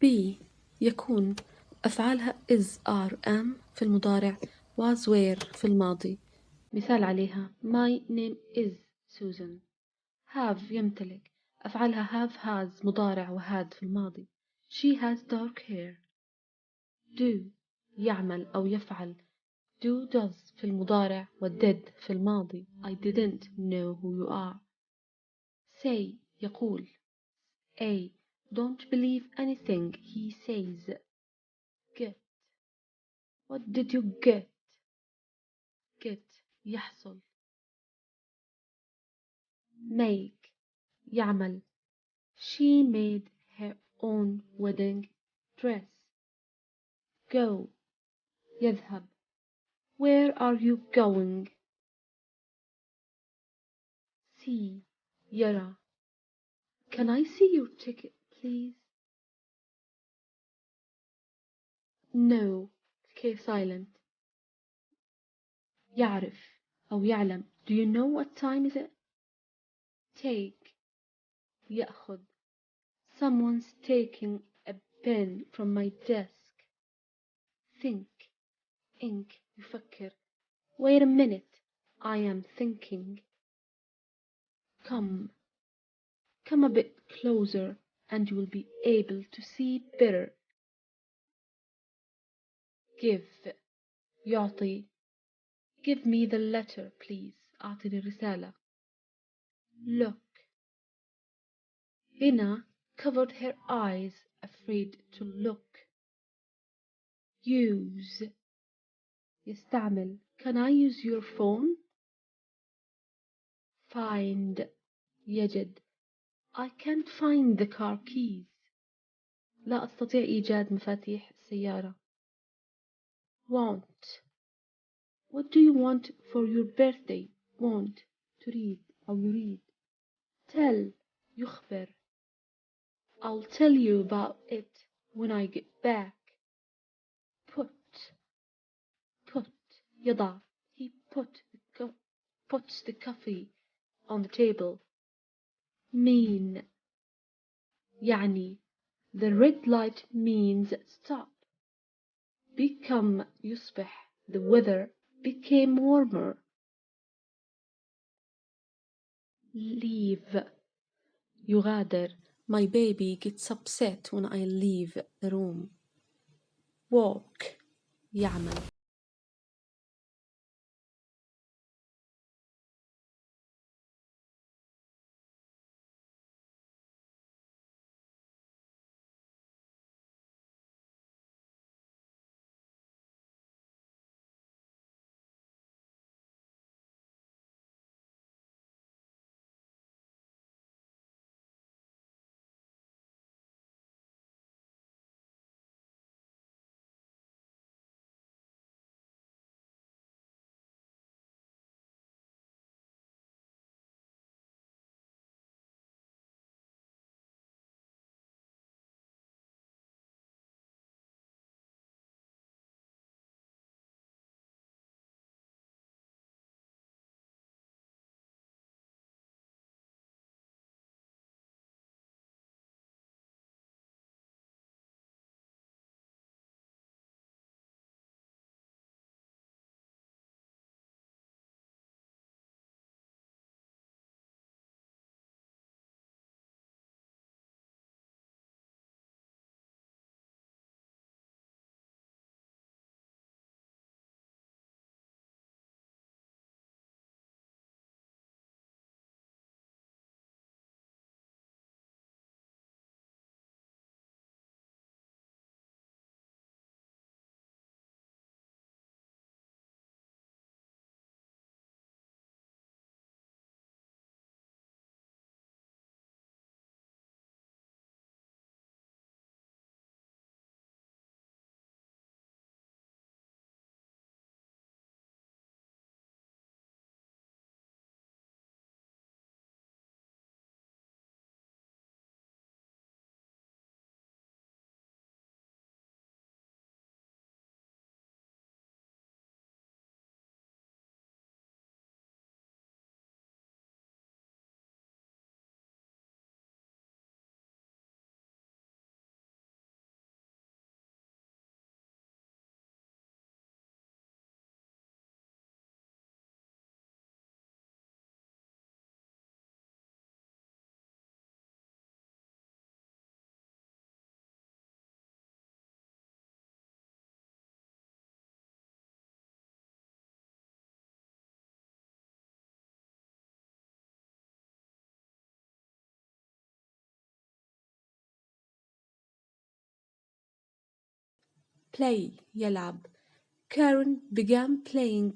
B يكون أفعالها is, are, am في المضارع was, were في الماضي. مثال عليها My name is Susan. have يمتلك أفعالها have, has مضارع وhad في الماضي. She has dark hair. do يعمل أو يفعل do, does في المضارع did في الماضي. I didn't know who you are. say يقول A don't believe anything he says. get what did you get. get يحصل. make يعمل she made her own wedding dress. go يذهب where are you going. see يرى can I see your ticket please. no K silent. يعرف أو يعلم do you know what time is it. take يأخذ someone's taking a pen from my desk. think think يفكر wait a minute I am thinking. come a bit closer and you will be able to see better. give يعطي give me the letter please أعطني الرسالة. look Bina covered her eyes afraid to look. use يستعمل can I use your phone. find يجد I can't find the car keys. لا أستطيع إيجاد مفاتيح السيارة. want what do you want for your birthday. want تريد أو يريد. tell يخبر I'll tell you about it when I get back. put يضع he puts the coffee on the table. mean يعني the red light means stop. become يصبح the weather became warmer. leave يغادر my baby gets upset when I leave the room. walk يعمل play يلعب. Karen began playing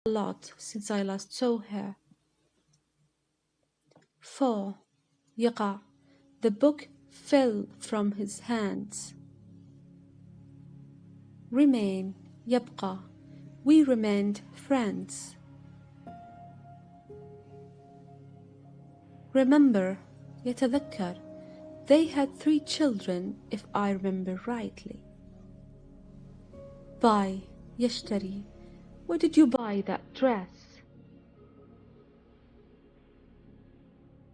a lot since I last saw her. 4. يقع. The book fell from his hands. Remain يبقى. We remained friends. Remember يتذكر. They had 3 children if I remember rightly. Buy يشتري. Where did you buy that dress?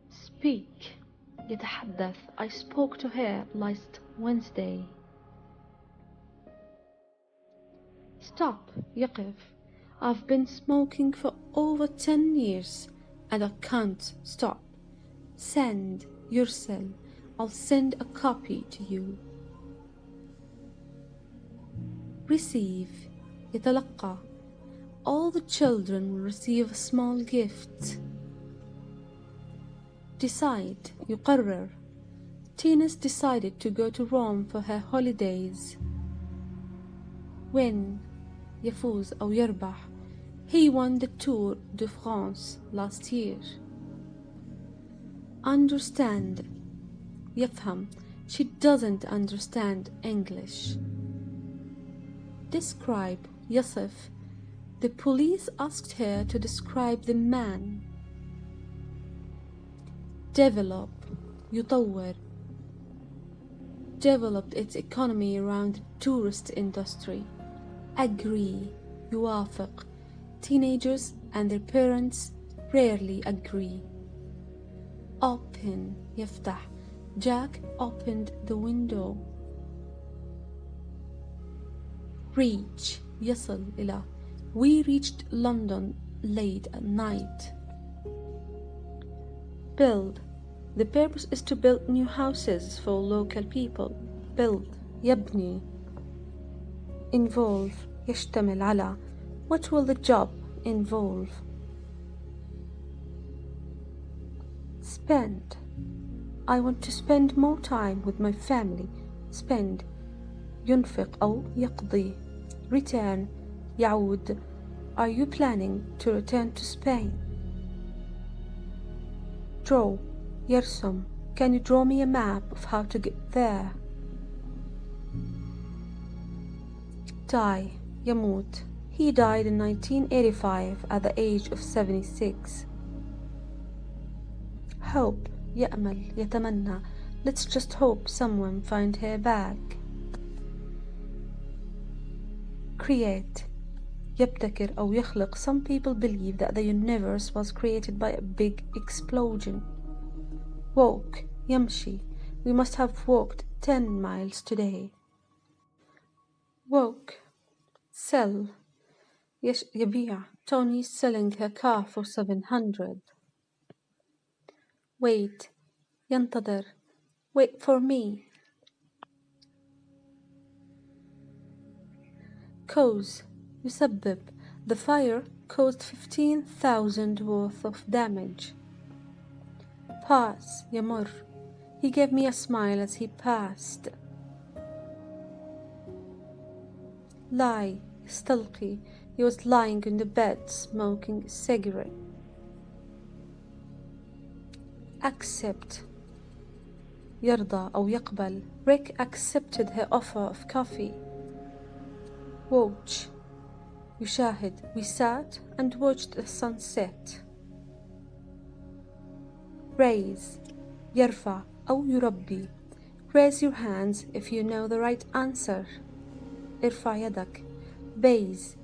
Speak يتحدث. I spoke to her last Wednesday. Stop يقف. I've been smoking for over 10 years and I can't stop. Send يرسل. I'll send a copy to you. Receive يتلقى. All the children will receive a small gift. Decide يقرر. Tina's decided to go to Rome for her holidays. Win يفوز أو يربح. He won the Tour de France last year. Understand يفهم. She doesn't understand English. Describe يصف. The police asked her to describe the man. Develop يطور. Developed its economy around the tourist industry. agree يوافق. Teenagers and their parents rarely agree. Open يفتح. Jack opened the window. Reach يصل إلى. We reached London late at night. Build. The purpose is to build new houses for local people. Build يبني. Involve يشتمل على. What will the job involve? Spend. I want to spend more time with my family. Spend ينفق أو يقضي. Return يعود. Are you planning to return to Spain? Draw يرسم. Can you draw me a map of how to get there? Die يموت. He died in 1985 at the age of 76. Hope يأمل يتمنى. Let's just hope someone find her bag. Create يبتكر أو يخلق. Some people believe that the universe was created by a big explosion. Walk يمشي. We must have walked 10 miles today. Walk. Sell يبيع. Tony's selling her car for 700. Wait ينتظر. Wait for me. Cause يسبب. The fire caused 15,000 worth of damage. Pass يمر. He gave me a smile as he passed. Lie يستلقي. He was lying in the bed smoking a cigarette. Accept يرضى أو يقبل. Rick accepted her offer of coffee. Watch يشاهد. We sat and watched the sunset. Raise يرفع أو يربي. Raise your hands if you know the right answer. ارفع يدك. Base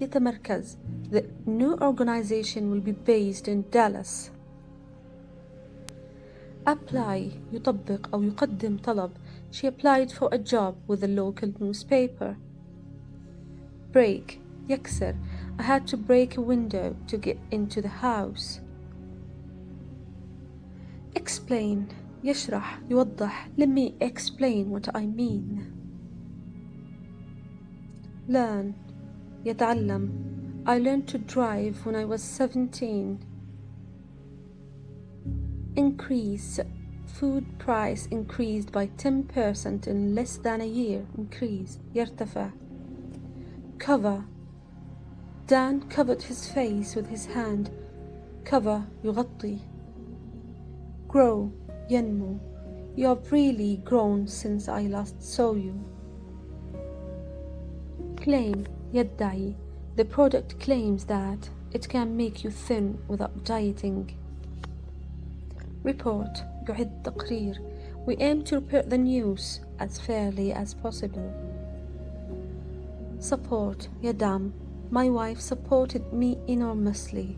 يتمركز. The new organization will be based in Dallas. Apply يطبق أو يقدم طلب. She applied for a job with a local newspaper. Break يكسر. I had to break a window to get into the house. Explain يشرح يوضح. Let me explain what I mean. Learn يتعلم. I learned to drive when I was 17. Increase food price increased by 10% in less than a year. Increase يرتفع. Cover Dan covered his face with his hand. Cover يغطي. Grow ينمو. You have really grown since I last saw you. Claim يدعي. The product claims that it can make you thin without dieting. Report يعد تقرير. We aim to report the news as fairly as possible. Support يدعم. My wife supported me enormously.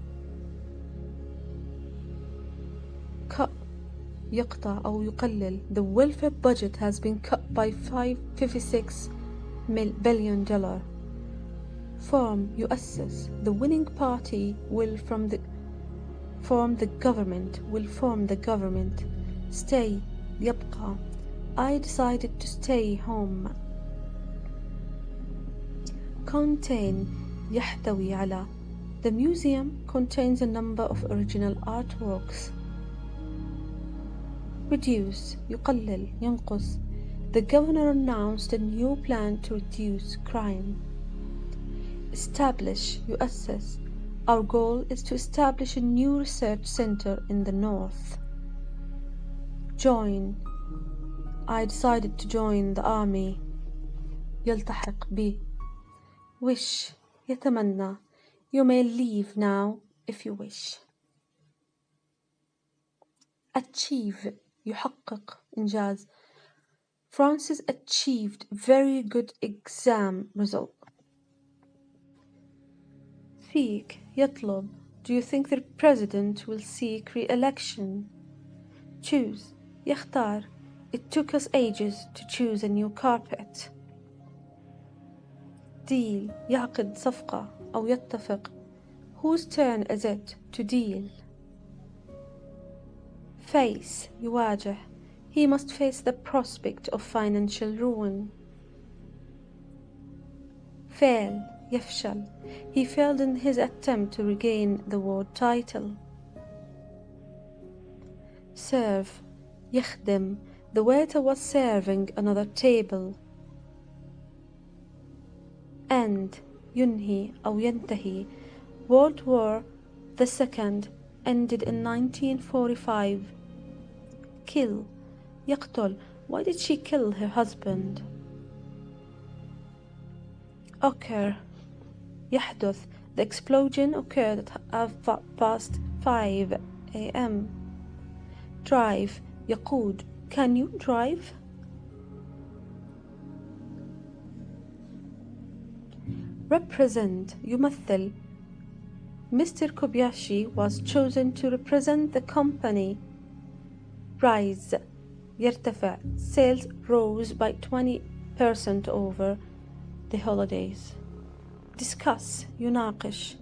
Cut يقطع أو يقلل. The welfare budget has been cut by $56 billion. Form يؤسس. The winning party will form the government. Stay يبقى. I decided to stay home. Contain يحتوي على. The museum contains a number of original artworks. Reduce يقلل ينقص. The governor announced a new plan to reduce crime. Establish يؤسس. Our goal is to establish a new research center in the north. Join. I decided to join the army. يلتحق ب. Wish يتمنى. You may leave now if you wish. Achieve يحقق إنجاز. Francis achieved very good exam result. speak يطلب. Do you think the president will seek re-election? Choose يختار. It took us ages to choose a new carpet. deal يعقد صفقة أو يتفق. Whose turn is it to deal? Face يواجه. He must face the prospect of financial ruin. Fail يفشل. He failed in his attempt to regain the world title. Serve يخدم. The waiter was serving another table. End ينهي أو ينتهي. World War II ended in 1945. Kill يقتل. Why did she kill her husband? Occur يحدث. The explosion occurred at past 5 a.m. Drive يقود. Can you drive? Represent يمثل. Mr. Kobayashi was chosen to represent the company. Rise يرتفع. Sales rose by 20% over the holidays. Discuss يناقش.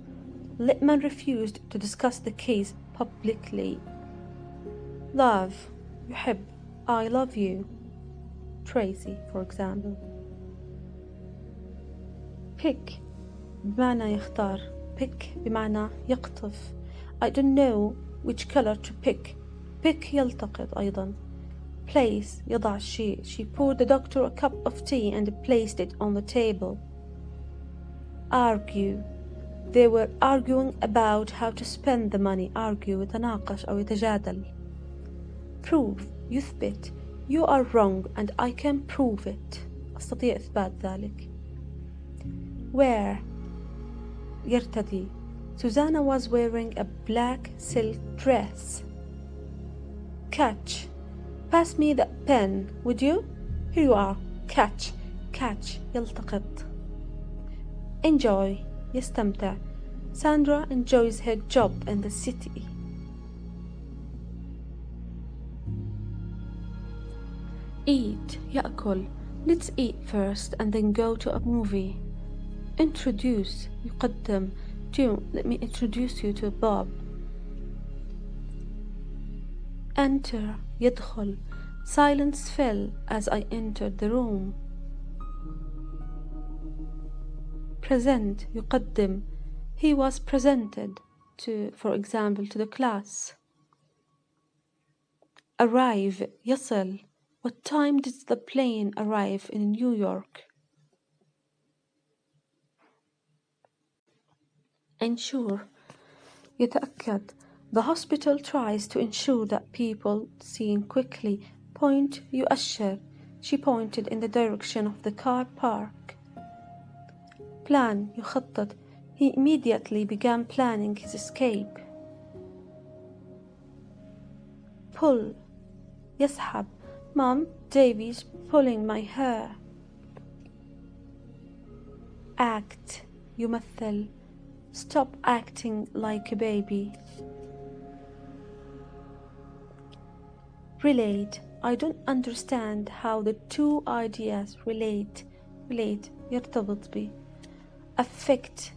Lippmann refused to discuss the case publicly. Love يحب. I love you. Tracy, for example. Pick بمعنى يختار. Pick بمعنى يقطف. I don't know which color to pick. Pick يلتقط أيضا. Place يضع الشيء. She poured the doctor a cup of tea and placed it on the table. Argue. They were arguing about how to spend the money. Argue يتناقش أو يتجادل. Prove يثبت. You are wrong and I can prove it. أستطيع إثبات ذلك. Wear يرتدي. Susanna was wearing a black silk dress. Catch. Pass me that pen, would you? Here you are. Catch. Catch يلتقط. Enjoy يستمتع. Sandra enjoys her job in the city. Eat يأكل. Let's eat first and then go to a movie. Introduce يقدم. Let me introduce you to Bob. Enter يدخل. Silence fell as I entered the room. Present يقدم. He was presented to, for example, to the class. Arrive يصل. What time did the plane arrive in New York? Ensure يتأكد. The hospital tries to ensure that people seen quickly. Point يؤشر. She pointed in the direction of the car park. Plan يخطط. He immediately began planning his escape. Pull يسحب. Mom, Davy's pulling my hair. Act يمثل. Stop acting like a baby. Relate. I don't understand how the two ideas relate. Relate يرتبط بي. Affect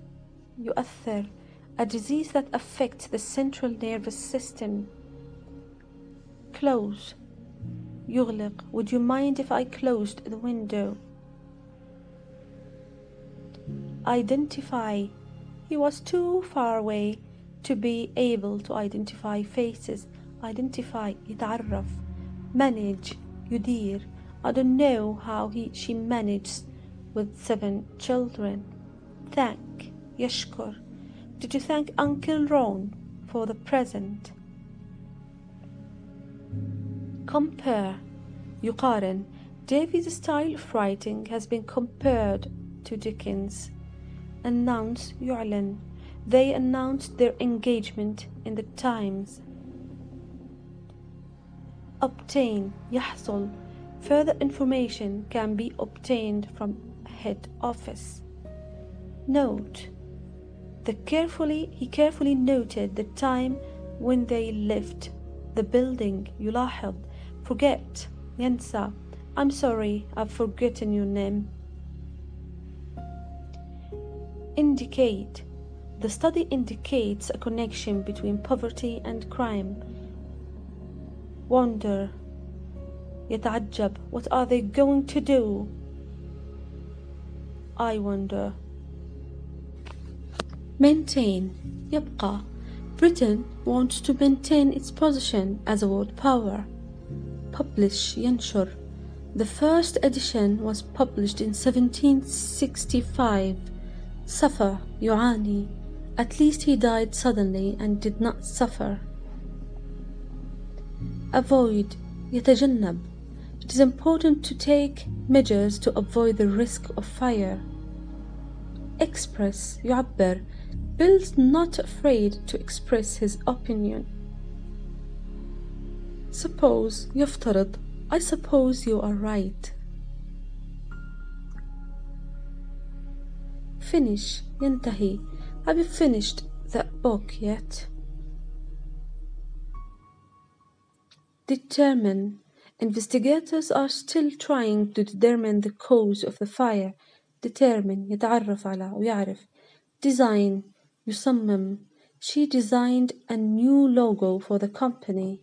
يؤثر. A disease that affects the central nervous system. Close يغلق. Would you mind if I closed the window? Identify. He was too far away to be able to identify faces. Identify يتعرف. Manage يدير. I don't know how she managed with 7 children. Thank يشكر. Did you thank Uncle Ron for the present? Compare يقارن. Davy's style of writing has been compared to Dickens. Announce يعلن. They announced their engagement in the Times. Obtain يحصل. Further information can be obtained from head office. Note He carefully noted the time when they left the building. يلاحظ. Forget. ينسى. I'm sorry, I've forgotten your name. Indicate. The study indicates a connection between poverty and crime. Wonder. يتعجب. What are they going to do? I wonder. Maintain. يبقى. Britain wants to maintain its position as a world power. Publish. ينشر. The first edition was published in 1765. Suffer. يعاني. At least he died suddenly and did not suffer. Avoid. يتجنب. It is important to take measures to avoid the risk of fire. Express. يعبر. Bill's not afraid to express his opinion. Suppose. يفترض. I suppose you are right. Finish. ينتهي. Have you finished that book yet? Determine. Investigators are still trying to determine the cause of the fire. Determine. يتعرف على أو يعرف. Design. يصمم. She designed a new logo for the company.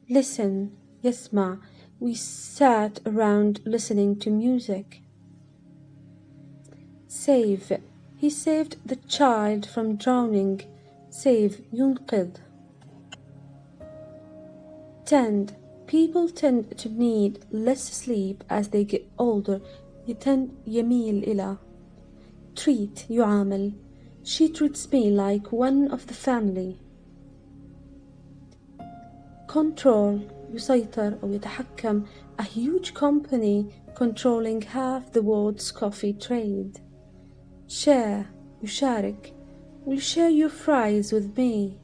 Listen. يسمع. We sat around listening to music. Save. He saved the child from drowning. Save. ينقذ. Tend. People tend to need less sleep as they get older. يميل إلى. Treat. يعامل. She treats me like one of the family. Control. يسيطر أو يتحكم. A huge company controlling half the world's coffee trade. Share. يشارك. Will you share your fries with me?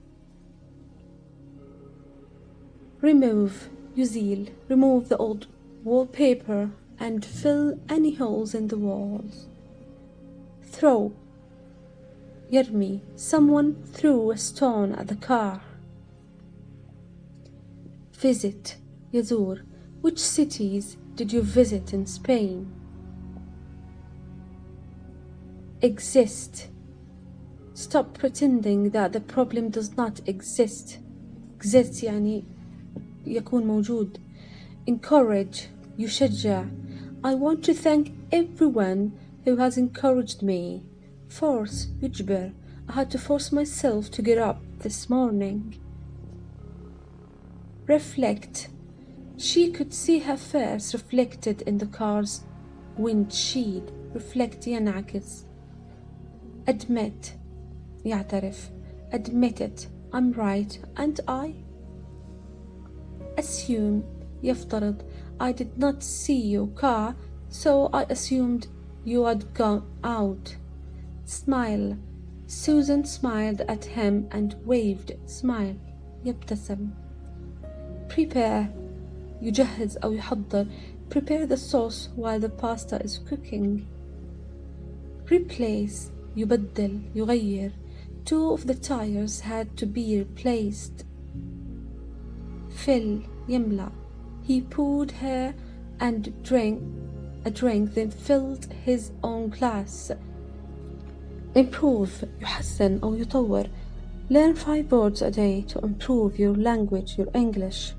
Remove. يزيل. Remove the old wallpaper and fill any holes in the walls. Throw. يرمي. Someone threw a stone at the car. Visit. يزور. Which cities did you visit in Spain? Exist. Stop pretending that the problem does not exist. Exist يعني يكون موجود. Encourage. يشجع. I want to thank everyone who has encouraged me. Force. يجبر. I had to force myself to get up this morning. Reflect. She could see her face reflected in the car's windshield. Reflect ينعكس. Admit. يعترف. Admit it. I'm right, and I. Assume. يفترض. I did not see your car, so I assumed you had gone out. Smile. Susan smiled at him and waved. Smile. يبتسم. Prepare. يجهز أو يحضر. Prepare the sauce while the pasta is cooking. Replace. يبدل. يغير. 2 of the tires had to be replaced. Fill. يملأ. He poured her and drank a drink, then filled his own glass. Improve. يحسن أو يطور. Learn 5 words a day to improve your language, your English.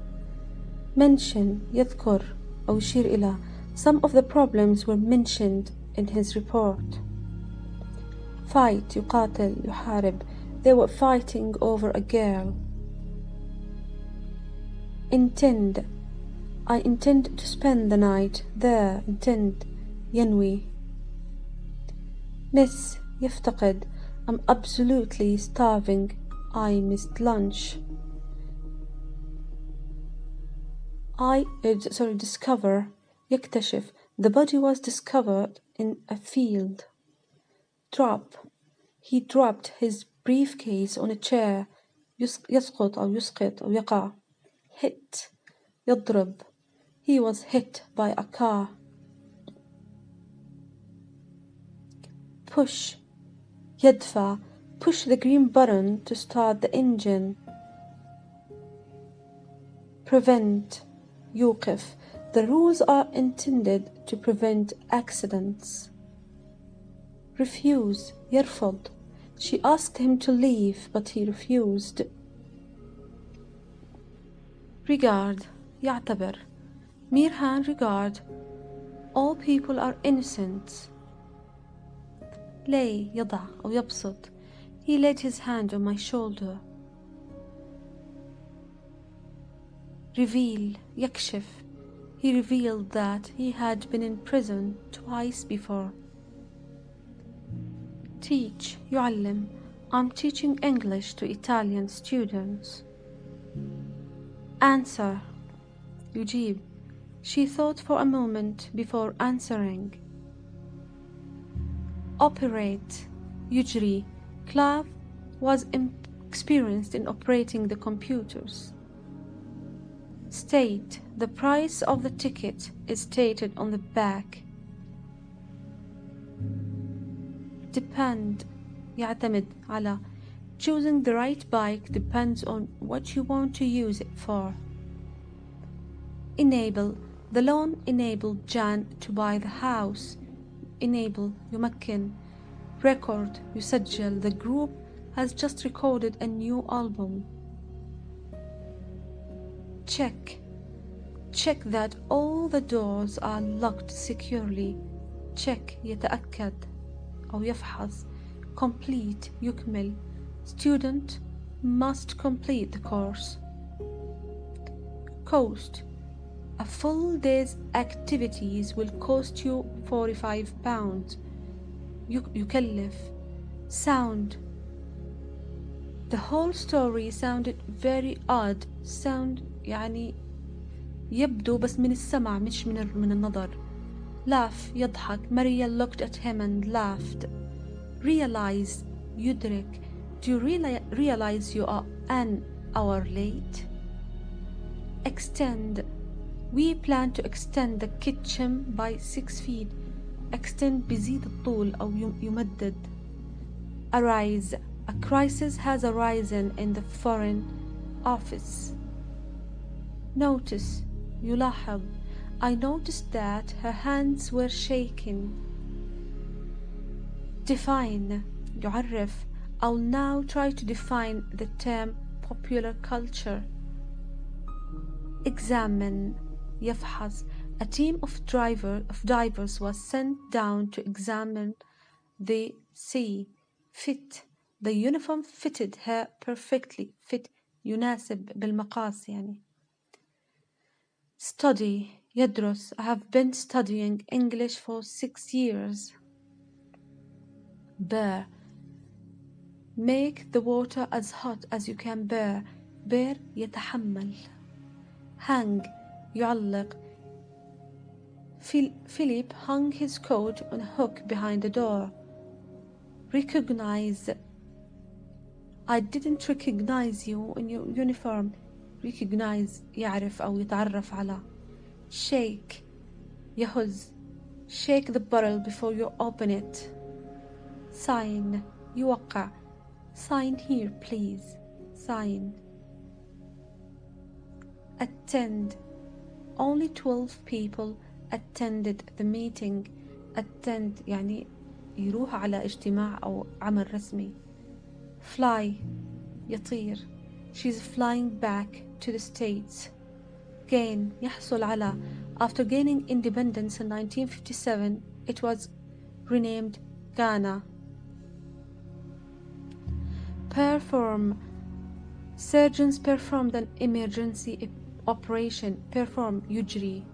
Mention. يذكر أو يشير إلى. Some of the problems were mentioned in his report. Fight. يقاتل. يحارب. They were fighting over a girl. Intend. I intend to spend the night there. Intend. ينوي. Miss. يفتقد. I'm absolutely starving. I missed lunch. Discover. يكتشف. The body was discovered in a field. Drop. He dropped his briefcase on a chair. يسقط أو يسقط أو يقع. Hit. يضرب. He was hit by a car. Push. يدفع. Push the green button to start the engine. Prevent. يوقف. The rules are intended to prevent accidents. Refuse. يرفض. She asked him to leave, but he refused. Regard. يعتبر. Mirhan regard. All people are innocent. lay. يضع أو يبسط. He laid his hand on my shoulder. Reveal. يكشف. He revealed that he had been in prison twice before. Teach. يعلم. I'm teaching English to Italian students. Answer. يجيب. She thought for a moment before answering. Operate. يجري. Clive was experienced in operating the computers. State. The price of the ticket is stated on the back. Depend. يعتمد على. Choosing the right bike depends on what you want to use it for. Enable. The loan enabled Jan to buy the house. Enable. يمكن. Record. يسجل. The group has just recorded a new album. Check. Check that all the doors are locked securely. Check. يتأكد أو يفحص. Complete. يكمل. Student must complete the course. Cost. A full day's activities will cost you £45. يكلف. Sound. The whole story sounded very odd. Sound يعني يبدو بس من السمع مش من النظر. Laugh. يضحك. Maria looked at him and laughed. Realize. يدرك. Do you realize you are an hour late? Extend. We plan to extend the kitchen by 6 feet. Extend بيزيد الطول أو يمدد. Arise. A crisis has arisen in the foreign office. Notice. يلاحظ. I noticed that her hands were shaking. Define. يعرف. I'll now try to define the term popular culture. Examine. يفحص. A team of divers was sent down to examine the sea. Fit. The uniform fitted her perfectly. Fit. يناسب بالمقاس يعني. Study. يدرس. I have been studying English for 6 years. Bear. Make the water as hot as you can bear. Bear. يتحمل. Hang. يعلق. Philip hung his coat on a hook behind the door. Recognize. I didn't recognize you in your uniform. Recognize. يعرف أو يتعرف على. Shake. يهز. Shake the bottle before you open it. Sign. يوقع. Sign here, please. Sign. Attend. Only 12 people attended the meeting. Attend يعني يروح على اجتماع أو عمل رسمي. Fly. يطير. She's flying back to the States. Gain. يحصل على. After gaining independence in 1957, it was renamed Ghana. Perform. Surgeons performed an emergency operation. Perform. يجري.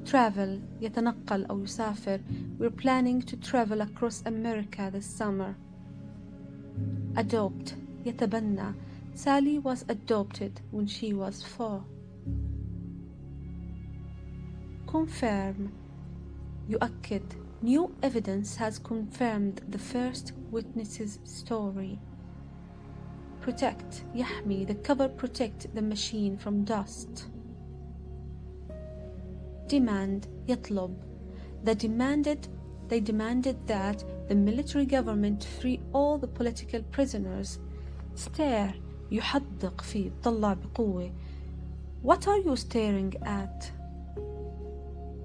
Travel. يتنقل أو يسافر. We're planning to travel across America this summer. Adopt. يتبنى. Sally was adopted when she was 4. Confirm. يؤكد. New evidence has confirmed the first witness's story. Protect. يحمي. The cover protect the machine from dust. Demand. يطلب. They demanded that the military government free all the political prisoners. Stare يحدق فيه يطلع بقوة. What are you staring at?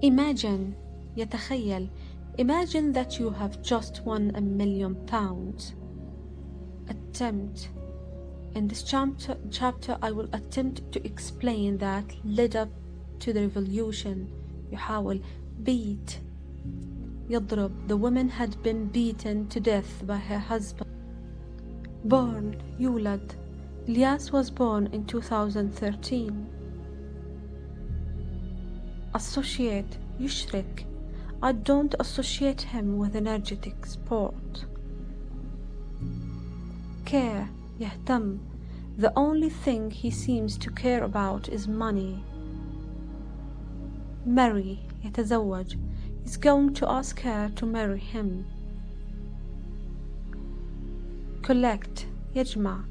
Imagine يتخيل. Imagine that you have just won £1,000,000. Attempt. In this chapter I will attempt to explain that led up to the revolution. يحاول. Beat يضرب. The woman had been beaten to death by her husband. Born يولد. Ilyas was born in 2013. Associate يشرك. I don't associate him with energetic sport. Care يهتم. The only thing he seems to care about is money. Marry يتزوج. He's going to ask her to marry him. Collect يجمع.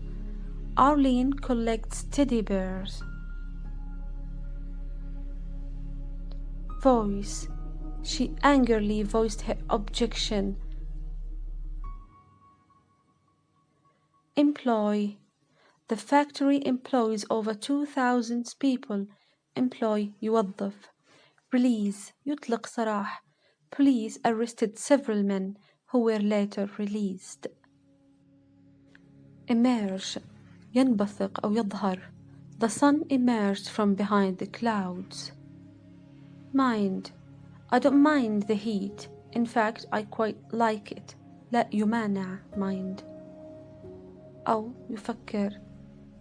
Arlene collects teddy bears. Voice. She angrily voiced her objection. Employ. The factory employs over 2,000 people. Employ يوظف. Release يطلق سراح. Police arrested several men who were later released. Emerge ينبثق أو يظهر. The sun emerged from behind the clouds. Mind. I don't mind the heat. In fact, I quite like it. لا يمانع mind. أو يفكر.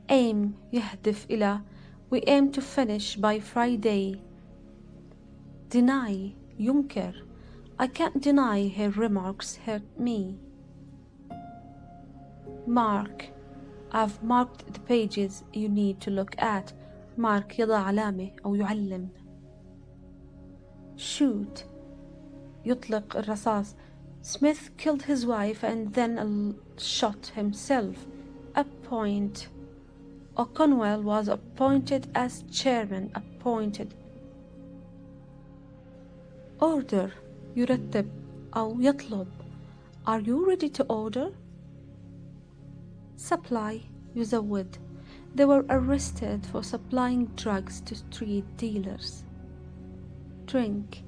Aim يهدف إلى. We aim to finish by Friday. Deny ينكر. I can't deny her remarks hurt me. Mark. I've marked the pages you need to look at. Mark يضع علامة أو يعلم. Shoot يطلق الرصاص. Smith killed his wife and then shot himself. Appoint. O'Connell was appointed as chairman. Appointed. Order يرتب أو يطلب. Are you ready to order? Supply يزود. They were arrested for supplying drugs to street dealers. Drink.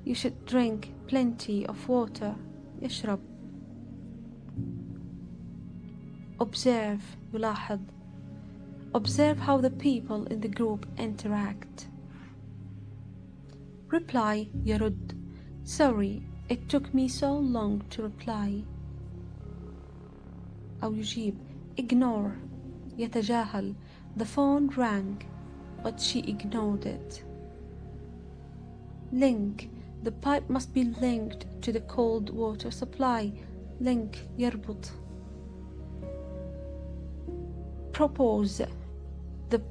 You should drink plenty of water. يشرب. Observe يلاحظ. Observe how the people in the group interact. Reply يرد. Sorry, it took me so long to reply. أو يجيب. Ignore يتجاهل. The phone rang, but she ignored it. Link. The pipe must be linked to the cold water supply. Link يربط. Propose. The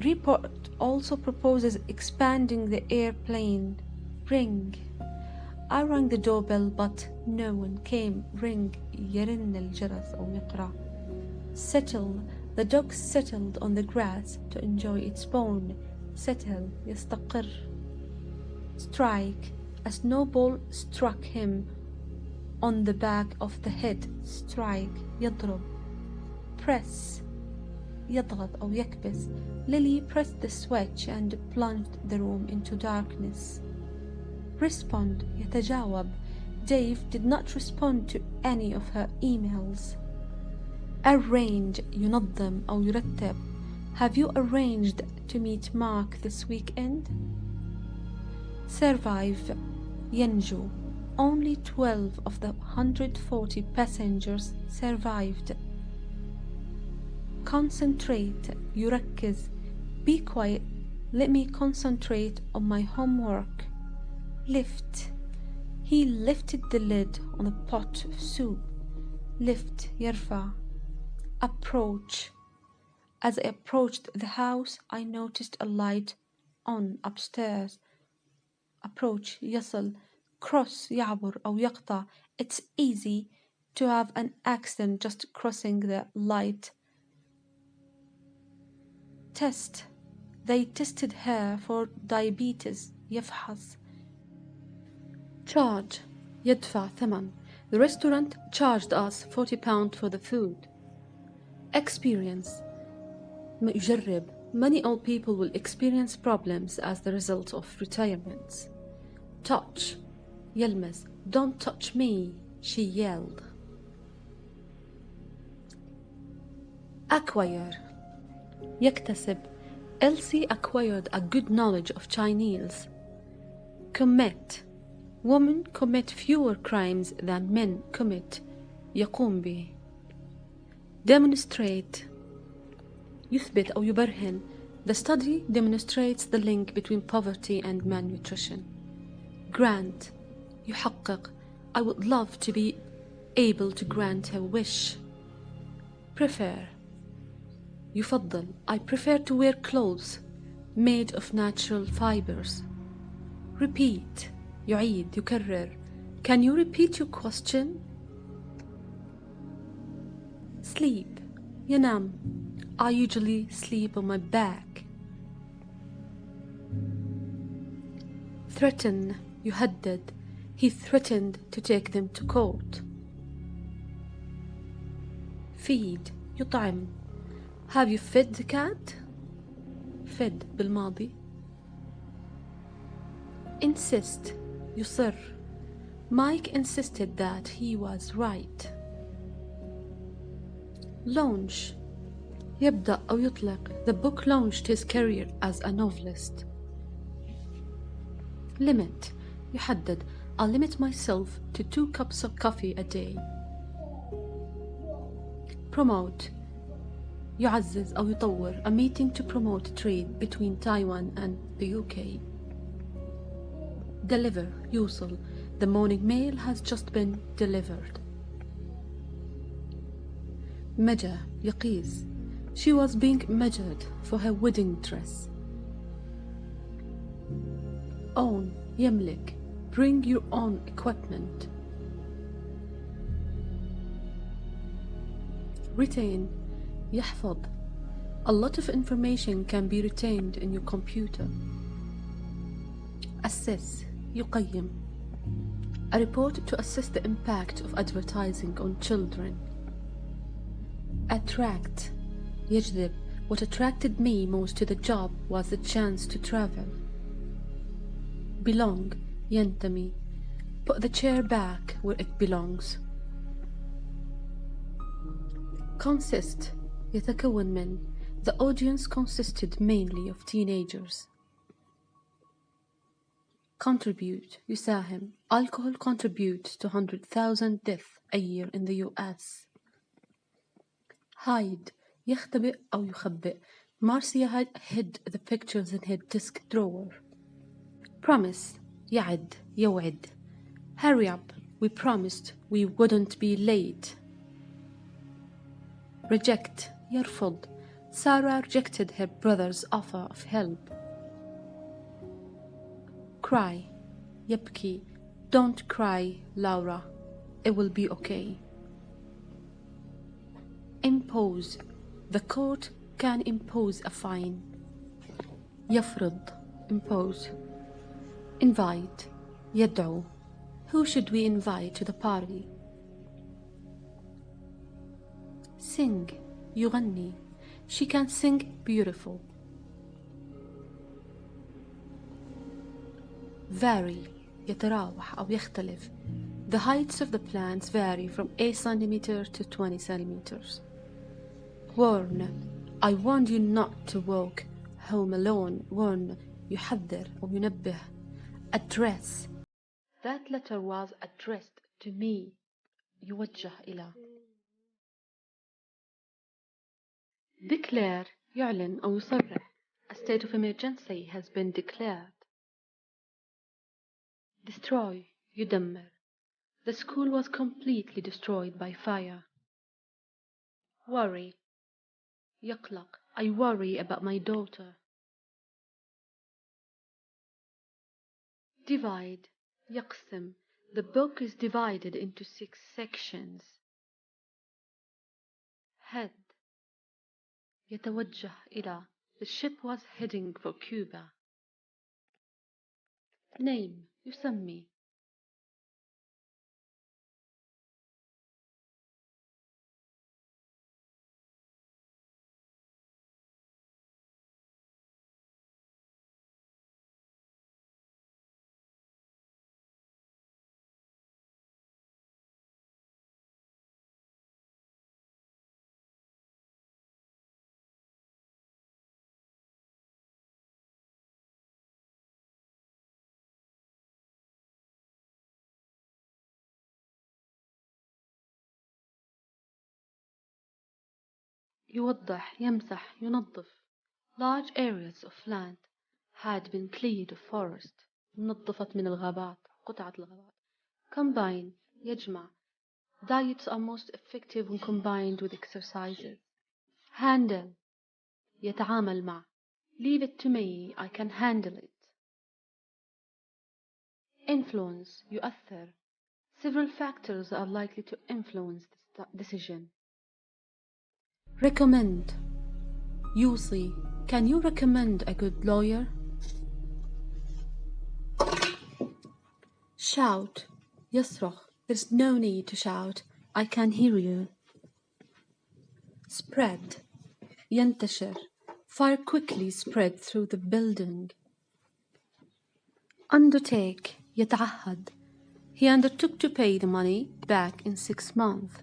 report also proposes expanding the airplane. Ring. I rang the doorbell but no one came. Ring يرن الجرس أو يقرأ. Settle. The dog settled on the grass to enjoy its bone. Settle يستقر. Strike. A snowball struck him on the back of the head. Strike يضرب. Press يضغط أو يكبس. Lily pressed the switch and plunged the room into darkness. Respond يتجاوب. Dave did not respond to any of her emails. Arrange ينظم أو يرتب. Have you arranged to meet Mark this weekend? Survive ينجو. Only 12 of the 140 passengers survived. Concentrate يركز. Be quiet. Let me concentrate on my homework. Lift. He lifted the lid on a pot of soup. Lift يرفع. Approach. As I approached the house, I noticed a light on upstairs. Approach يصل. Cross يعبر أو يقطع. It's easy to have an accident just crossing the light. Test. They tested her for diabetes. يفحص. Charge يدفع ثمن. The restaurant charged us £40 for the food. Experience. يجرب. Many old people will experience problems as the result of retirements. Touch. يلمس. Don't touch me, she yelled. Acquire. يكتسب. Elsie acquired a good knowledge of Chinese. Commit. Women commit fewer crimes than men commit. يقوم به. Demonstrate. يثبت أو يبرهن. The study demonstrates the link between poverty and malnutrition. Grant. يحقق. I would love to be able to grant her wish. Prefer. يفضل. I prefer to wear clothes made of natural fibers. Repeat. يعيد. يكرر. Can you repeat your question? Sleep. ينام. I usually sleep on my back. Threaten. يهدد. He threatened to take them to court. Feed. يطعم. Have you fed the cat? fed بالماضي. Insist. يصر. Mike insisted that he was right. Launch. يبدأ أو يطلق. The book launched his career as a novelist. Limit. يحدد. I'll limit myself to 2 cups of coffee a day. Promote. يعزز أو يطور. A meeting to promote trade between Taiwan and the UK. Deliver. يوصل. The morning mail has just been delivered. Measure. يقيس. She was being measured for her wedding dress. Own. يملك. Bring your own equipment. Retain. يحفظ. A lot of information can be retained in your computer. Assess. يقيم. A report to assess the impact of advertising on children. Attract. يجذب. What attracted me most to the job was the chance to travel. Belong. ينتمي. Put the chair back where it belongs. Consist. يتكون من. The audience consisted mainly of teenagers. Contribute. يساهم. Alcohol contributes to 100,000 deaths a year in the US. Hide. يختبئ أو يخبئ. Marcia hid the pictures in her desk drawer. Promise. يعد. يوعد. Hurry up. We promised we wouldn't be late. Reject. يرفض. Sarah rejected her brother's offer of help. Cry. يبكي. Don't cry, Laura. It will be okay. Impose. The court can impose a fine. يفرض. Impose. Invite. يدعو. Who should we invite to the party? Sing. يغني. She can sing beautiful. Vary. يتراوح أو يختلف. The heights of the plants vary from 8 centimeters to 20 centimeters. Warn. I warned you not to walk home alone. Warn. يحذر أو ينبه. Address. That letter was addressed to me. يوجه إلى. Declare. يعلن أو يصرح. A state of emergency has been declared. Destroy. يدمر. The school was completely destroyed by fire. Worry. يقلق. I worry about my daughter. Divide. يقسم. The book is divided into 6 sections. Head. يتوجه إلى. The ship was heading for Cuba. Name. يسمي. يوضح، يمسح، ينظف. Large areas of land had been cleared of forest. نظفت من الغابات، قطعة الغابات. Combine، يجمع. Diets are most effective when combined with exercises. Handle، يتعامل مع. Leave it to me, I can handle it. Influence، يؤثر. Several factors are likely to influence this decision. Recommend، يوصي. Can you recommend a good lawyer? Shout، يصرخ. There's no need to shout. I can hear you. Spread، ينتشر. Fire quickly spread through the building. Undertake، يتعهد. He undertook to pay the money back in 6 months.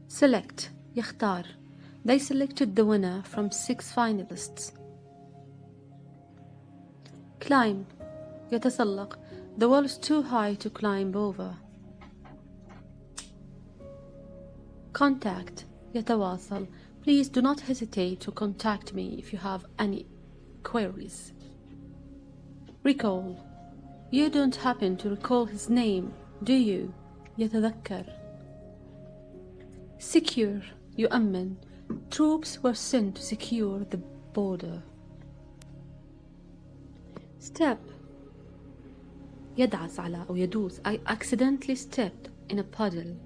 Select، يختار. They selected the winner from 6 finalists. Climb، يتسلق. The wall is too high to climb over. Contact، يتواصل. Please do not hesitate to contact me if you have any queries. Recall، you don't happen to recall his name, do you? يتذكر. Secure، يؤمن. Troops were sent to secure the border. Step، يدعس على أو يدوس. I accidentally stepped in a puddle.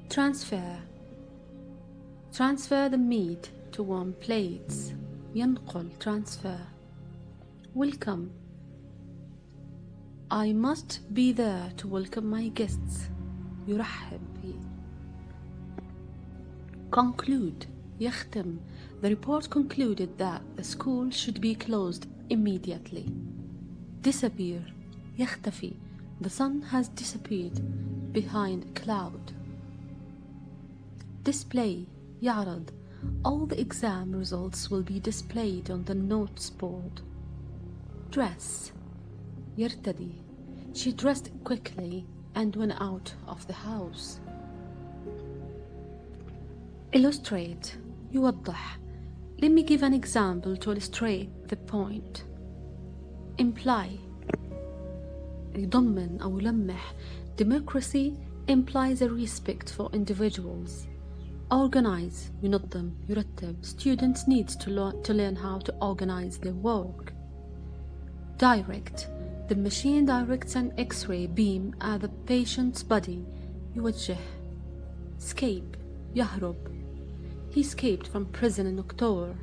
Transfer، transfer the meat to warm plates. ينقل. Transfer. Welcome، I must be there to welcome my guests. يرحب به. Conclude، يختم. The report concluded that the school should be closed immediately. Disappear، يختفي. The sun has disappeared behind a cloud. Display، يعرض. All the exam results will be displayed on the notes board. Dress، يرتدي. She dressed quickly and went out of the house. Illustrate، يوضح. Let me give an example to illustrate the point. Imply، يضمن أو يلمح. Democracy implies a respect for individuals. Organize، ينظم، يرتب. Students need to learn how to organize their work. Direct، the machine directs an X-ray beam at the patient's body. يوجه. Escape، يهرب. He escaped from prison in October.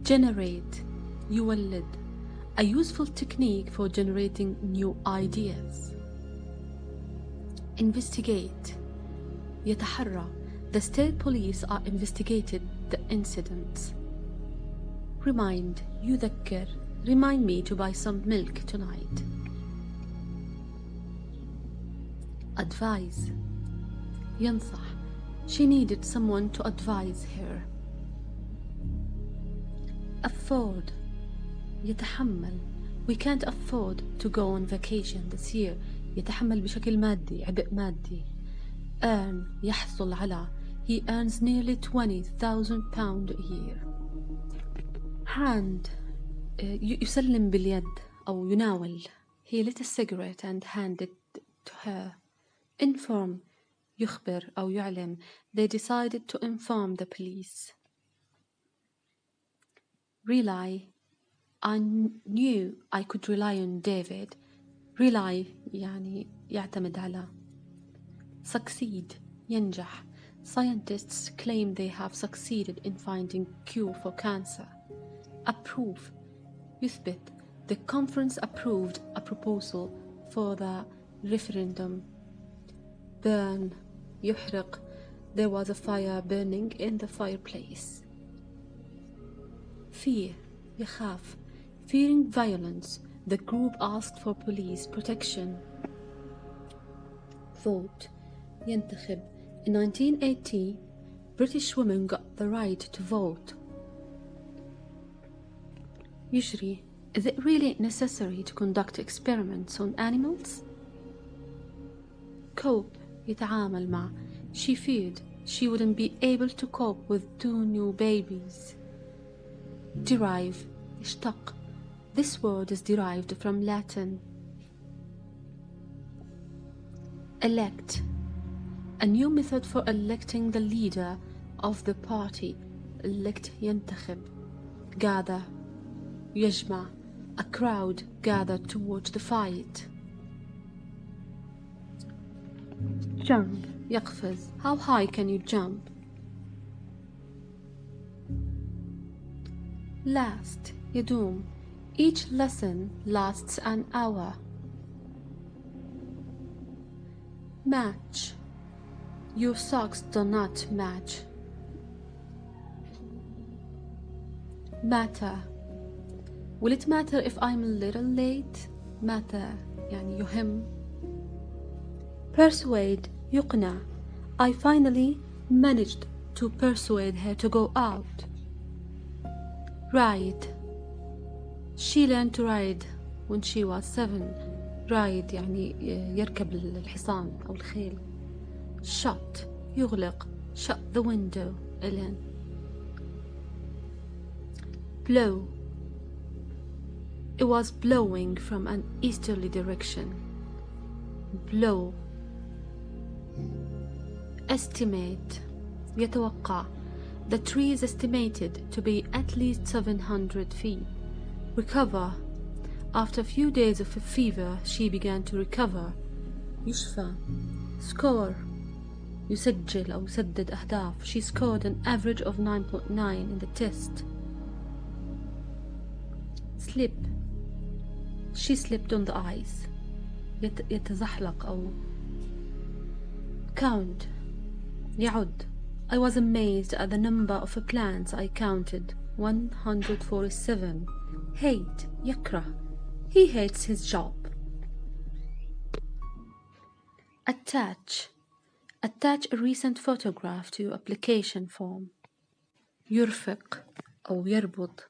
Generate، يولد. A useful technique for generating new ideas. Investigate، يتحرى. The state police are investigating the incident. Remind، يذكر. Remind me to buy some milk tonight. Advise، ينصح. She needed someone to advise her. Afford، يتحمل. We can't afford to go on vacation this year. يتحمل بشكل مادي، عبء مادي. Earn، يحصل على. He earns nearly £20,000 a year. Hand، يسلم باليد أو يناول. He lit a cigarette and handed it to her. Inform، يخبر أو يعلم. They decided to inform the police. Rely، I knew I could rely on David. Rely يعني يعتمد على. Succeed، ينجح. Scientists claim they have succeeded in finding cure for cancer. Approve، يثبت. The conference approved a proposal for the referendum. Burn، يحرق. There was a fire burning in the fireplace. Fear، يخاف. Fearing violence, the group asked for police protection. Vote، ينتخب. In 1980, British women got the right to vote. يجري، is it really necessary to conduct experiments on animals? Cope، يتعامل مع. She feared she wouldn't be able to cope with 2 new babies. Derive يشتق. This word is derived from Latin. Elect, a new method for electing the leader of the party. Elect ينتخب. Gather يجمع. A crowd gathered to watch the fight. Jump يقفز. How high can you jump? Last يدوم. Each lesson lasts an hour. Match. Your socks do not match. Matter. Will it matter if I'm a little late? Matter يعني يهم. Persuade يقنع. I finally managed to persuade her to go out. Ride. She learned to ride when she was 7. Ride يعني يركب الحصان أو الخيل. Shut يغلق. Shut the window. Ellen. Blow. It was blowing from an easterly direction. Blow. Estimate يتوقع. The tree is estimated to be at least 700 feet. Recover. After a few days of a fever, she began to recover. يشفى. Score. يسجل أو يسدد أهداف. She scored an average of 9.9 in the test. Slip. She slipped on the ice. يتزحلق أو. Count. يعد. I was amazed at the number of plants I counted. 147. Hate. يكره. He hates his job. Attach. Attach a recent photograph to your application form. يرفق أو يربط.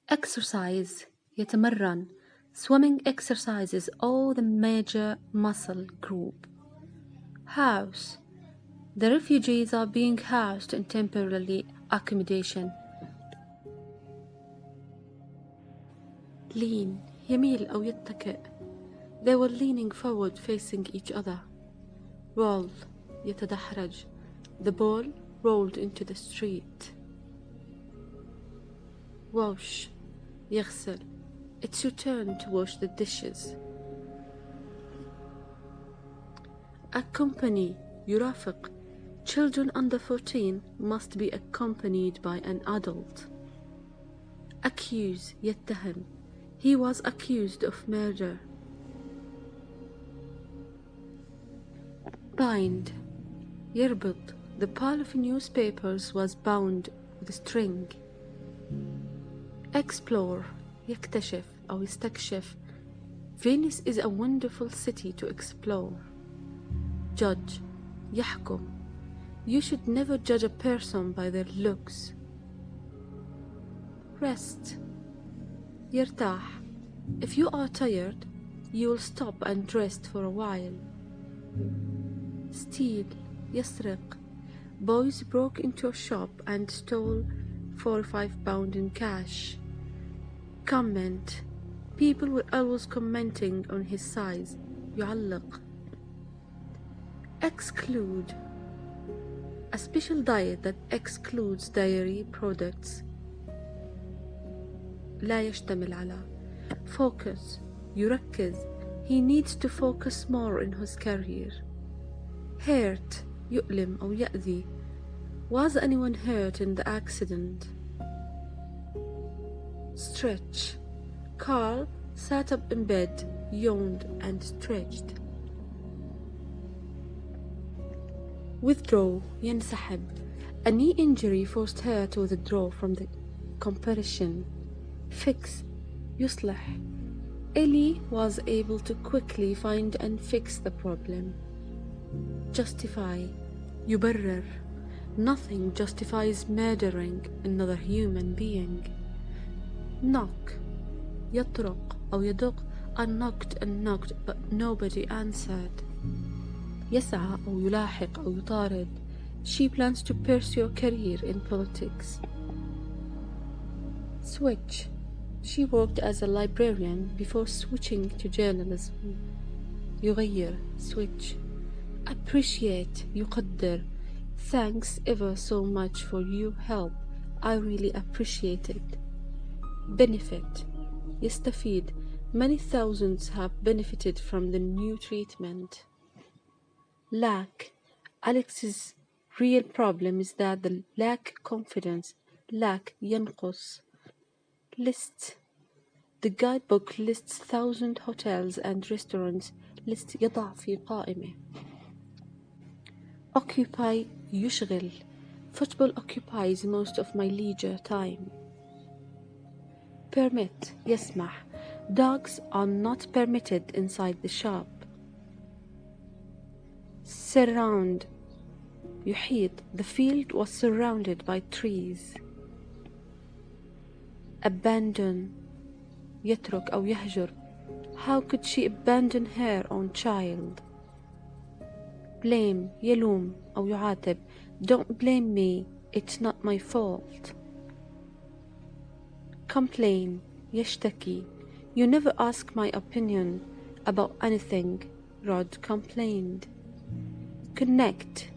Exercise. يتمرن. Swimming exercises all the major muscle group. House. The refugees are being housed in temporary accommodation. Lean. يميل أو يتكئ. They were leaning forward facing each other. Roll. يتدحرج. The ball rolled into the street. Wash. يغسل. It's your turn to wash the dishes. Accompany. يرافق. Children under 14 must be accompanied by an adult. Accuse. يتهم. He was accused of murder. Bind. يربط. The pile of newspapers was bound with string. Explore. يكتشف أو يستكشف. Venice is a wonderful city to explore. Judge. يحكم. You should never judge a person by their looks. Rest. يرتاح. If you are tired, you will stop and rest for a while. Steal. يسرق. Boys broke into a shop and stole 45 pounds in cash. Comment. People were always commenting on his size. يعلق. Exclude. A special diet that excludes dairy products. لا يشتمل على. Focus. يركز. He needs to focus more in his career. Hurt. يؤلم أو يأذي. Was anyone hurt in the accident? Stretch. Carl sat up in bed, yawned and stretched. Withdraw. ينسحب. A knee injury forced her to withdraw from the competition. Fix. يصلح. Ellie was able to quickly find and fix the problem. Justify. يبرر. Nothing justifies murdering another human being. Knock. يطرق أو يدق. I knocked and knocked but nobody answered. يسعى أو يلاحق أو يطارد. She plans to pursue a career in politics. Switch. She worked as a librarian before switching to journalism. يغير. Switch. Appreciate. يقدر. Thanks ever so much for your help. I really appreciate it. Benefit. يستفيد. Many thousands have benefited from the new treatment. Lack. Alex's real problem is that the lack confidence. lack ينقص. List. The guidebook lists 1,000 hotels and restaurants. List يضع في قائمة. Occupy يشغل. Football occupies most of my leisure time. Permit يسمح. Dogs are not permitted inside the shop. Surround يحيط. The field was surrounded by trees. Abandon يترك أو يهجر. How could she abandon her own child? Blame يلوم أو يعاتب. Don't blame me, it's not my fault. Complain يشتكي. You never ask my opinion about anything. Rod complained. Connect.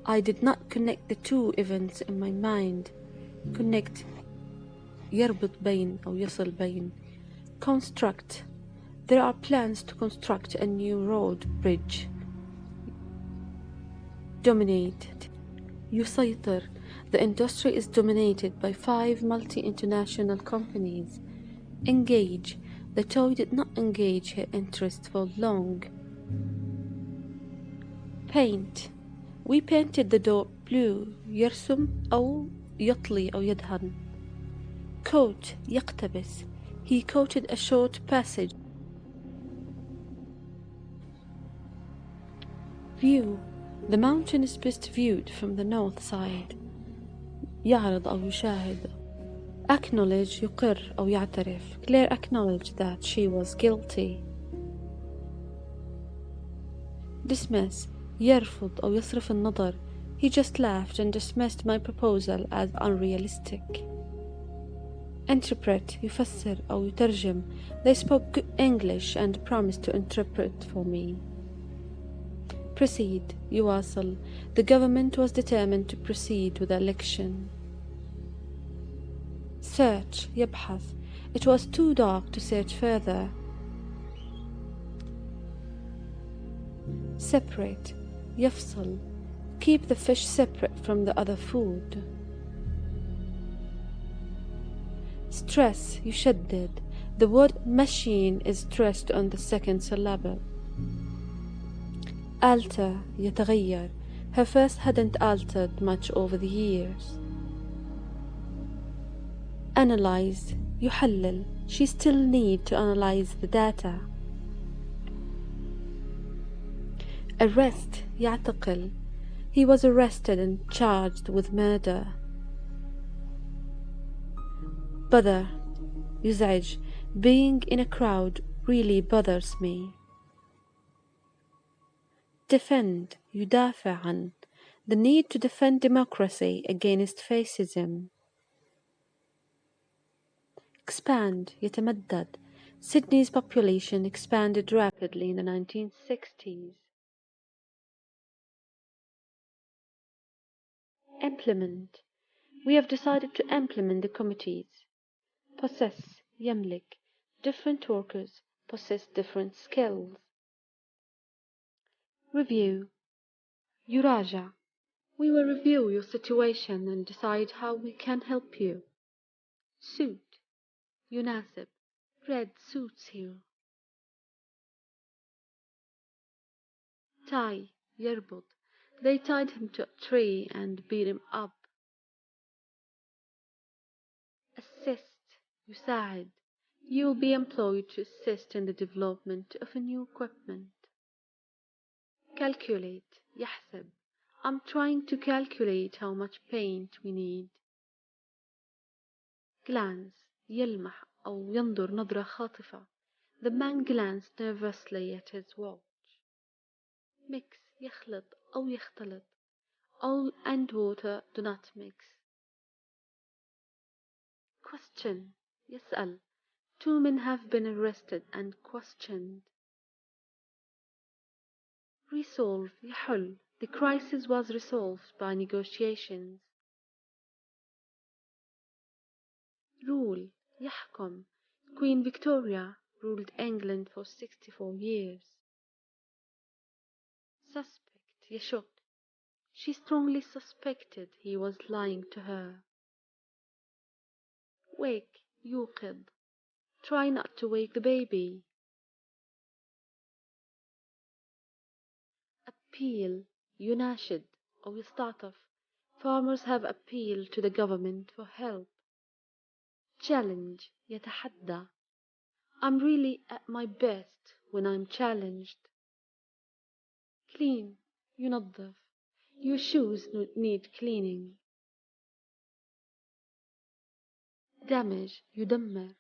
I did not connect the two events in my mind. Connect يربط بين أو يصل بين. Construct. There are plans to construct a new road bridge. Dominate يسيطر. The industry is dominated by 5 multi-international companies. Engage. The toy did not engage her interest for long. Paint. We painted the door blue. يرسم أو يطلي أو يدهن. Coat يقتبس. He quoted a short passage. View. The mountain is best viewed from the north side. يعرض أو يشاهد. Acknowledge يقر أو يعترف. Claire acknowledged that she was guilty. Dismiss يرفض أو يصرف النظر. He just laughed and dismissed my proposal as unrealistic. Interpret يفسر أو يترجم. They spoke good English and promised to interpret for me. Proceed يواصل. The government was determined to proceed with the election. Search يبحث. It was too dark to search further. Separate يفصل. Keep the fish separate from the other food. Stress يشدد. The word machine is stressed on the second syllable. Alter يتغير. Her face hadn't altered much over the years. Analyze يحلل. She still need to analyze the data. Arrest يعتقل. He was arrested and charged with murder. Bother يزعج. Being in a crowd really bothers me. Defend يدافع عن. The need to defend democracy against fascism. Expand يتمدد. Sydney's population expanded rapidly in the 1960s. Implement. We have decided to implement the committees. Possess يملك. Different workers possess different skills. Review يراجع. We will review your situation and decide how we can help you. Suit يناسب. Red suits you. Tie يربط. They tied him to a tree and beat him up. Assist يساعد. You will be employed to assist in the development of a new equipment. Calculate يحسب. I'm trying to calculate how much paint we need. Glance يلمح أو ينظر نظرة خاطفة. The man glanced nervously at his watch. mix يخلط أو يختلط. Oil and water do not mix. Question يسأل. 2 men have been arrested and questioned. Resolve يحل. The crisis was resolved by negotiations. Rule يحكم. Queen Victoria ruled England for 64 years. Suspect يشك. She strongly suspected he was lying to her. Wake يوقظ. Try not to wake the baby. Appeal يناشد أو يستعطف. Farmers have appealed to the government for help. Challenge يتحدى. I'm really at my best when I'm challenged. Clean ينظف. Your shoes need cleaning. Damage يدمر.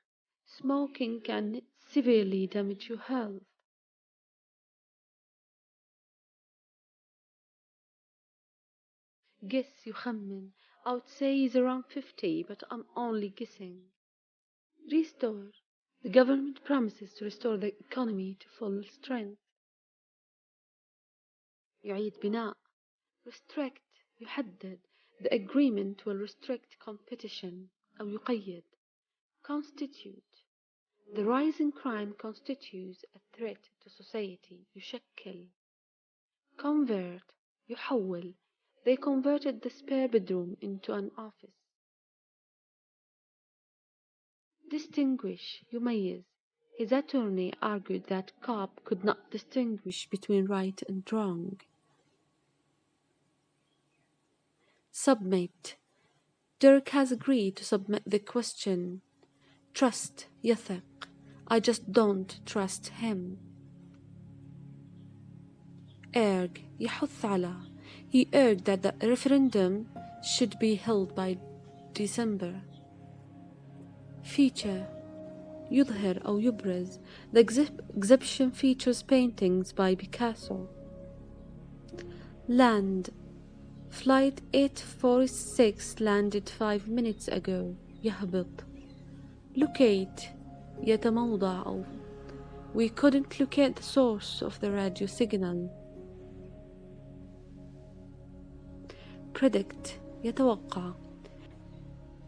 Smoking can severely damage your health. Guess يخمن. I would say he's around 50, but I'm only guessing. Restore. The government promises to restore the economy to full strength. يعيد بناء. Restrict يحدد. The agreement will restrict competition أو يقيد. Constitute. The rise in crime constitutes a threat to society. يشكل. Convert يحول. They converted the spare bedroom into an office. Distinguish يميز. His attorney argued that Cobb could not distinguish between right and wrong. Submit. Dirk has agreed to submit the question. Trust يثق. I just don't trust him. Urge يحث على. He urged that the referendum should be held by December. Feature يظهر أو يبرز. The exhibition features paintings by Picasso. Land. Flight 846 landed 5 minutes ago. يهبط. Locate يتموضع أو we couldn't locate the source of the radio signal. Predict يتوقع.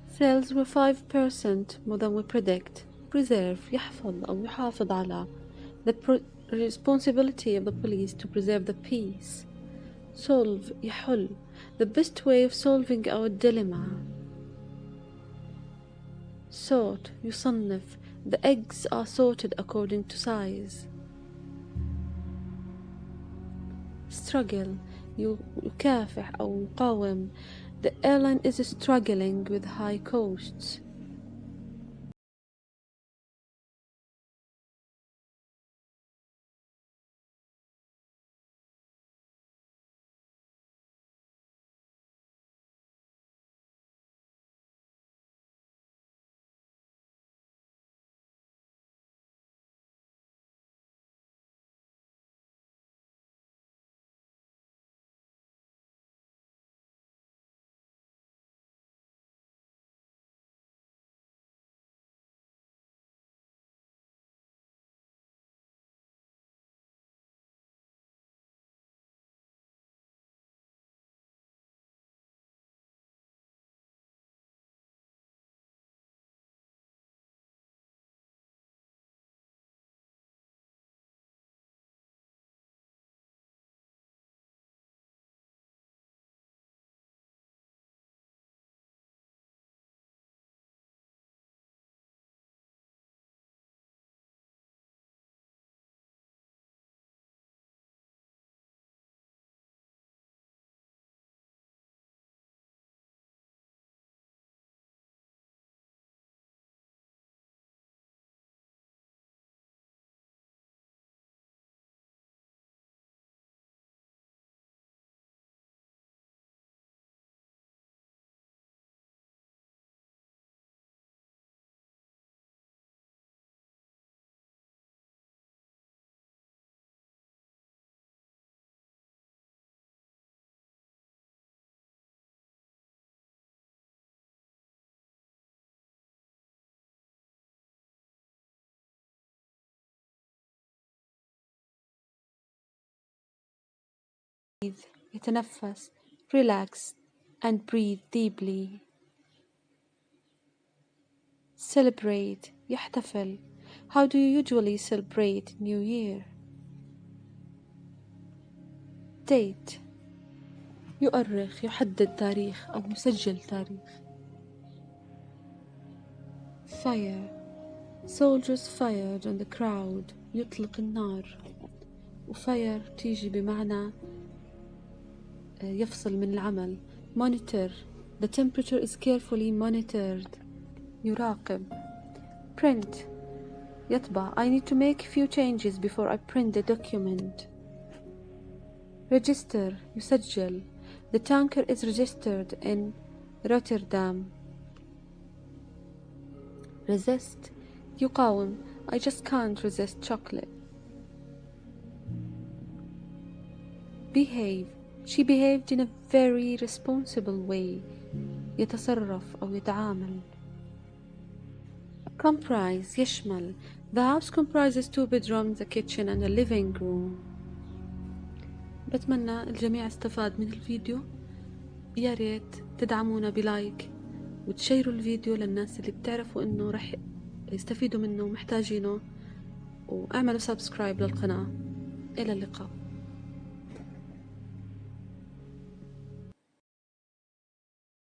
Sales were 5% more than we predict. Preserve يحفظ أو يحافظ على. The responsibility of the police to preserve the peace. Solve يحل. The best way of solving our dilemma. Sort يصنف. The eggs are sorted according to size. Struggle يكافح أو يقاوم. The airline is struggling with high costs. يتنفس relax and breathe deeply. Celebrate يحتفل. How do you usually celebrate New Year? Date يؤرخ يحدد تاريخ أو يسجل تاريخ. Fire soldiers fired on the crowd يطلق النار. وفاير تيجي بمعنى يفصل من العمل. Monitor the temperature is carefully monitored يراقب. Print يطبع I need to make a few changes before I print the document. Register يسجل The tanker is registered in Rotterdam. Resist يقاوم I just can't resist chocolate. Behave She behaved in a very responsible way يتصرف أو يتعامل. Comprise يشمل The house comprises 2 bedrooms, a kitchen and a living room. بتمنى الجميع استفاد من الفيديو. يا ريت تدعمونا بلايك وتشيروا الفيديو للناس اللي بتعرفوا انه رح يستفيدوا منه ومحتاجينه، واعملوا سبسكرايب للقناة. إلى اللقاء.